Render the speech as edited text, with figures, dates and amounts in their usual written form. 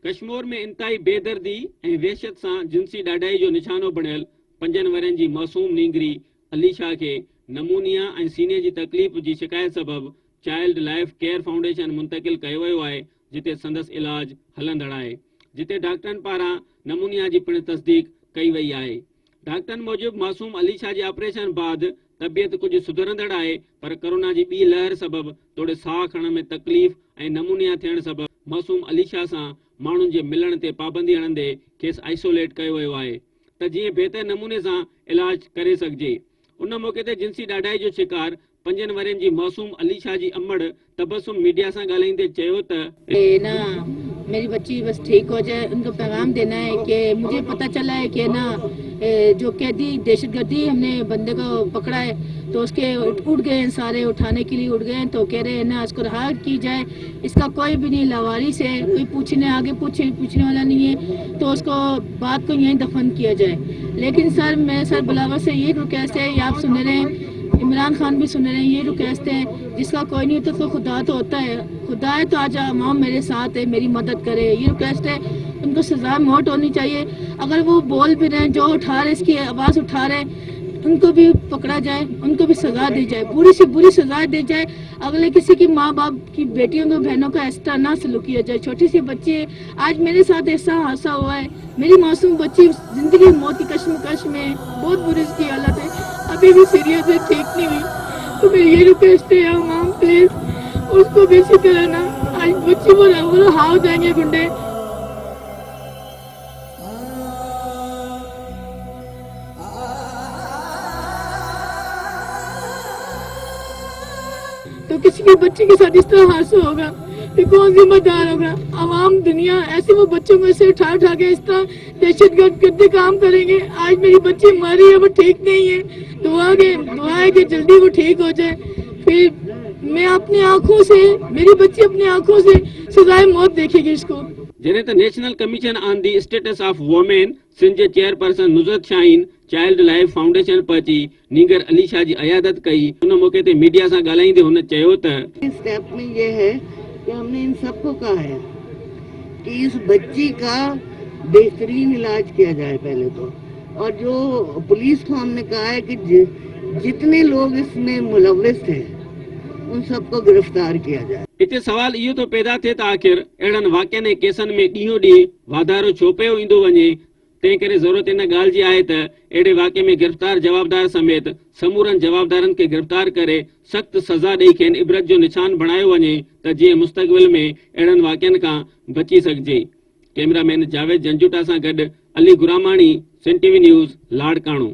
कश्मीर में इंतहाई बेदर्दी ऐं वहशत सां जिनसी ॾाढाई जो निशानो बणियल 5 वरनि जी मासूम नींगरी अलीशा खे नमूनिया ऐं सीने जी तकलीफ़ जी शिकायत सबबि चाइल्ड लाइफ केयर फाउंडेशन मुंतकिल कयो वियो आहे, जिते संदसि इलाज हलंदड़ आहे, जिते डॉक्टरनि पारां नमूनिया जी पिण तस्दीक कई वई आहे। डॉक्टरनि मूजिबि मासूम अलीशा जे ऑपरेशन बाद तबियत कुछ सुधरंदड़ आहे, पर कोरोना जी ॿी लहर सबबि तोड़े साह खणण में तकलीफ़ ऐं नमूनिया थियण सबबि मासूम अलीशा सां माण्हुनि जे मिलण ते पाबंदी हणंदे खेसि आइसोलेट कयो वियो आहे त जीअं बहितर नमूने सां इलाज करे सघिजे। उन मौके ते जिनसी ॾाढाई जो शिकार 5 वरनि जी मासूम अलीशा जी अमड़ तबसुम मीडिया सां ॻाल्हाईंदे चयो त ना मेरी बच्ची बस ठीक हो जाए, उनको पैगाम देना है कि मुझे पता चला है कि ना जो कैदी दहशतगर्दी हमने बंदे को पकड़ा है तो उसके उठ गए हैं, सारे उठाने के लिए उठ गए हैं, तो कह रहे हैं ना इसको रहा की जाए, इसका कोई भी नहीं लावारिस है, कोई पूछने आगे पूछने वाला नहीं है, तो उसको बात को यहीं दफन किया जाए। लेकिन सर मैं सर बुलावर से ये रिक्वेस्ट है, आप सुन रहे हैं, इमरान खान भी सुन रहे हैं, ये रिक्वेस्ट है जिसका कोई नहीं होता तो खुदा तो होता है, खुदा है तो आज अवाम मेरे साथ है, मेरी मदद करे, ये रिक्वेस्ट है। उनको सजा मौत होनी चाहिए। अगर वो बोल भी रहे हैं, जो उठा रहे इसकी आवाज़ उठा रहे हैं, उनको भी पकड़ा जाए, उनको भी सजा दी जाए, बुरी से बुरी सजा दी जाए। अगले किसी की माँ बाप की बेटियों को बहनों का इस तरह ना सलूक किया जाए। छोटी सी बच्ची है, आज मेरे साथ ऐसा हादसा हुआ है, मेरी मासूम बच्ची जिंदगी मौत की कश्मकश में, बहुत बुरी उसकी हालत है, अभी भी सीरियस है, ठीक नहीं हुई। तो मेरी ये रिक्वेस्ट है माम प्लीज उसको भी इसी तरह ना, आज बच्ची वो हाव जाएंगे गुंडे। तो किसी की बच्ची के साथ इस तरह हादसा होगा तो कौन जिम्मेदार होगा? आवाम दुनिया ऐसे वो बच्चों को ऐसे उठा के इस तरह दहशतगर्द काम करेंगे। आज मेरी बच्ची मरी है, वो ठीक नहीं है, दुआ है कि जल्दी वो ठीक हो जाए। फिर मैं अपनी आंखों से, मेरी बच्ची अपनी आंखों से सजाए मौत देखेगी इसको। जॾहिं त national commission on the status of women Sindh जे chairperson Nuzrat Shaheen child life foundation पहुची नीगर अलीशा जी अयादत कई। उन मौके ते मीडिया सां ॻाल्हाईंदे हुन चयो त स्टेप में ये है कि हमने इन सबको कहा है कि इस बच्ची का बेहतरीन इलाज किया जाए पहले तो, और जो पुलिस को हमने कहा है कि जितने लोग इसमें मुलव्विस थे उन सबको गिरफ्तार किया जाए। इते सवाल इहो तो पैदा थिए त आख़िर अहिड़नि वाक़िअनि ऐं केसनि में ॾींहों ॾींहुं वाधारो छो पियो ईंदो वञे। तंहिं करे ज़रूरत इन ॻाल्हि जी आहे त अहिड़े वाक़े में गिरफ़्तार जवाबदार समेत समूरनि जवाबदारनि खे गिरफ़्तार करे सख़्त सज़ा ॾेई खेनि इबरत जो निशान बणायो वञे त जीअं मुस्तक़बिल में अहिड़नि वाक़िअनि खां बची सघिजे। कैमरामैन जावेद जंजूटा सां गॾु अली गुरामाणी, सिंध टीवी न्यूज़, लाड़काणो।